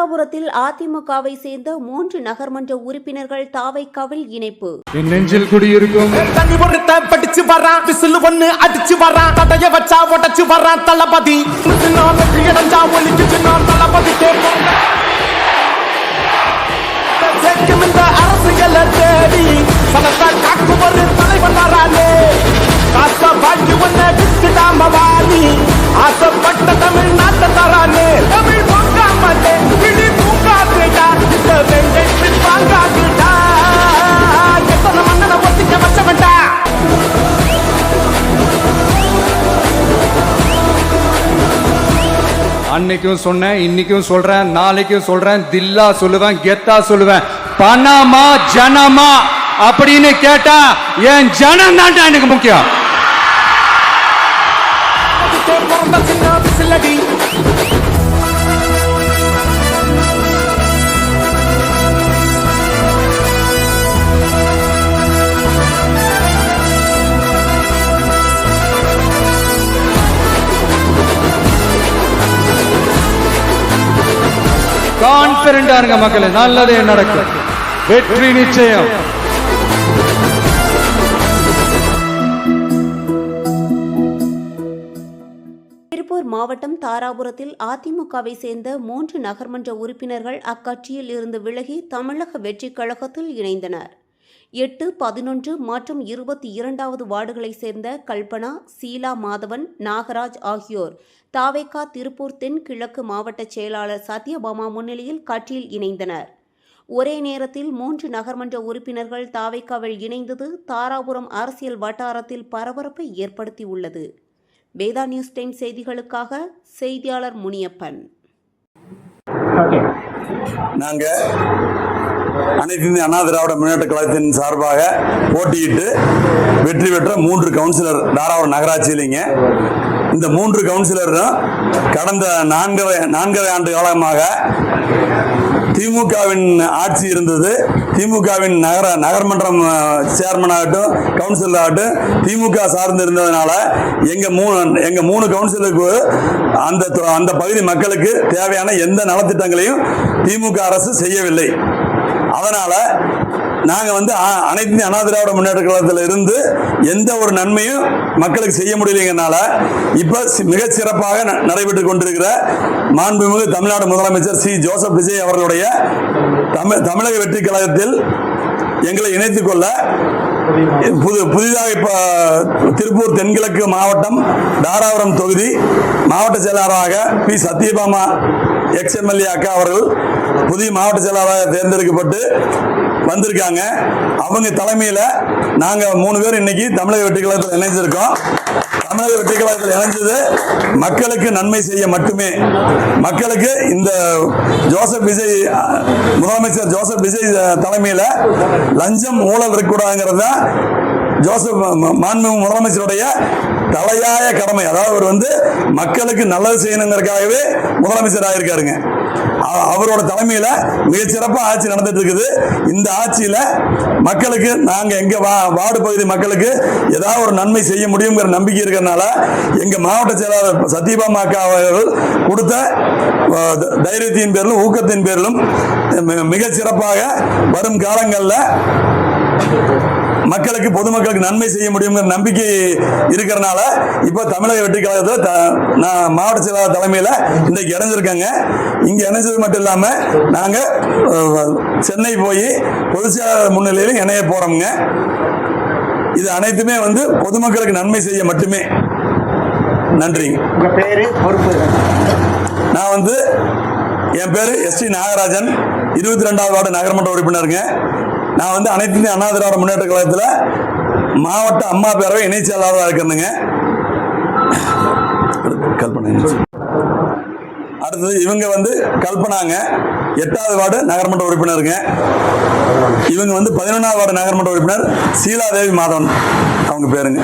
தாராபுரத்தில் அதிமுகவை சேர்ந்த 3 நகர்மன்ற உறுப்பினர்கள் தாவைக்காவில் இணைப்பு. என் நெஞ்சில் குடியிருக்கும் தண்ணி பொறுத்த படிச்சு வரான், விசில் ஒண்ணு அடிச்சு வரான், தடைய வச்சா உடச்சு வரான் தளபதி. தளபதி இந்த அரசியலை தேடி பலத்தால் காக்கும் ஒரு தலைவன் வரானே. காச பாக்கி ஒன்ன விட்டுடாம வாணி, ஆசைப்பட்ட தமிழ்நாட்டை தரானே. தமிழ் பொங்காமட்டே இடி பூங்காதுடா, இந்த வெங்கை வாங்காதுடா, எத்தனை மன்னனை ஒத்திக்க வச்சவன்டா. அன்னைக்கும் சொன்னேன், இன்னைக்கும் சொல்றேன், நாளைக்கும் சொல்றேன், தில்லா சொல்லுவேன், கெத்தா சொல்லுவேன். பணமா ஜனமா அப்படின்னு கேட்டா என் ஜனம் தான் எனக்கு முக்கியம். கான்பிடண்டா இருங்க மக்களே, நல்லதே நடக்கும், வெற்றி நிச்சயம். திருப்பூர் மாவட்டம் தாராபுரத்தில் அதிமுகவை சேர்ந்த 3 நகர்மன்ற உறுப்பினர்கள் அக்கட்சியில் இருந்து விலகி தமிழக வெற்றிக் கழகத்தில் இணைந்தனர். 8, 11 மற்றும் 22வது வார்டுகளைச் சேர்ந்த கல்பனா, சீலா மாதவன், நாகராஜ் ஆகியோர் தாவேகா திருப்பூர் தென்கிழக்கு மாவட்ட செயலாளர் சத்யபாமா முன்னிலையில் கட்சியில் இணைந்தனர். ஒரே நேரத்தில் 3 நகர்மன்ற உறுப்பினர்கள் தாவேகாவில் இணைந்தது தாராபுரம் அரசியல் வட்டாரத்தில் பரபரப்பை ஏற்படுத்தியுள்ளது. வேதா நியூஸ் 10 செய்திகளுக்காக செய்தியாளர் முனியப்பன். நாங்கள் அனைத்து இந்திய அண்ணா திராவிட முன்னேற்ற கழகத்தின் சார்பாக போட்டியிட்டு வெற்றி பெற்ற 3 கவுன்சிலர் தாராபுரம் நகராட்சியிலிங்க. இந்த 3 கவுன்சிலரும் கடந்த 4 ஆண்டு காலமாக திமுகவின் ஆட்சி இருந்தது. திமுகவின் நகர்மன்றம் சேர்மன் ஆகட்டும், கவுன்சிலர் ஆகட்டும் திமுக சார்ந்து இருந்ததுனால எங்க 3 கவுன்சிலருக்கு அந்த பகுதி மக்களுக்கு தேவையான எந்த நலத்திட்டங்களையும் திமுக அரசு செய்யவில்லை. அதனால நாங்க அனைத்து இந்திய அண்ணா திராவிட முன்னேற்ற கழகத்தில் இருந்து எந்த ஒரு நன்மையும் மக்களுக்கு செய்ய முடியலைங்கனால இப்ப மிகச் சிறப்பாக நடைபெற்றுக் கொண்டிருக்கிற மாண்புமிகு தமிழ்நாடு முதலமைச்சர் சி ஜோசப் விஜய் அவர்களுடைய தமிழக வெற்றி கழகத்தில் எங்களை இணைத்துக் கொள்ள புதிதாக திருப்பூர் தென்கிழக்கு மாவட்டம் தாராபுரம் தொகுதி மாவட்ட செயலாளராக பி சத்யபாமா எக்ஸ்எம்எல்ஏ அக்கா அவர்கள் புதிய மாவட்ட செயலாளராக தேர்ந்தெடுக்கப்பட்டு வந்திருக்காங்க. அவங்க தலைமையில் நாங்க 3 பேர் இன்னைக்கு தமிழக வெற்றி கழகத்தில் இணைஞ்சிருக்கோம். தமிழக வெற்றி கழகத்தில் இணைஞ்சது மக்களுக்கு நன்மை செய்ய மட்டுமே. மக்களுக்கு இந்த முதலமைச்சர் ஜோசப் விஜய் தலைமையில் லஞ்சம் ஊழல் இருக்கக்கூடாதுங்கிறது தான் மாண்புமிகு முதலமைச்சருடைய தலையாய கடமை. அதாவது அவர் மக்களுக்கு நல்லது செய்யணுங்கிறதுக்காகவே முதலமைச்சர் ஆயிருக்காருங்க. அவரோட தலைமையில மிகச்சிறப்பாக ஆட்சி நடந்துட்டு இருக்குது. இந்த ஆட்சியில மக்களுக்கு நாங்க எங்க வார்டு பகுதி மக்களுக்கு ஏதாவது ஒரு நன்மை செய்ய முடியுங்கிற நம்பிக்கை இருக்கிறதுனால எங்க மாவட்ட செயலாளர் சத்யபாமா அக்கா அவர்கள் கொடுத்த தைரியத்தின் பேரிலும் ஊக்கத்தின் பேரிலும் மிக சிறப்பாக வரும் காலங்களில் மக்களுக்கு பொதுமக்களுக்கு நன்மை செய்ய முடியுங்கிற நம்பிக்கை இருக்கிறதுனால இப்ப தமிழக வெற்றி கழகத்தில் நான் மாவட்ட செயலாளர் தலைமையில் இன்றைக்கு இணைஞ்சிருக்கேங்க. இங்க இணைஞ்சது மட்டும் இல்லாம நாங்க சென்னை போய் பொதுச் செயலாளர் முன்னிலையில் இணைய போறோம்ங்க. இது அனைத்துமே பொதுமக்களுக்கு நன்மை செய்ய மட்டுமே. நன்றி. நான் என் பேரு எஸ் டி நாகராஜன், 22வது வார்டு நகர்மன்ற உறுப்பினருங்க. நான் அனைத்து இந்திய அண்ணா திராவிட முன்னேற்ற கழகத்தில் மாவட்ட அம்மா பேரவை இணை செயலாளராக இருக்கிறேங்க. அடுத்தது இவங்க கல்பனாங்க, 8வது வார்டு நகர்மன்ற உறுப்பினருங்க. இவங்க 11வது வார்டு நகர்மன்ற உறுப்பினர் சீலாதேவி மாதவன் அவங்க பேருங்க.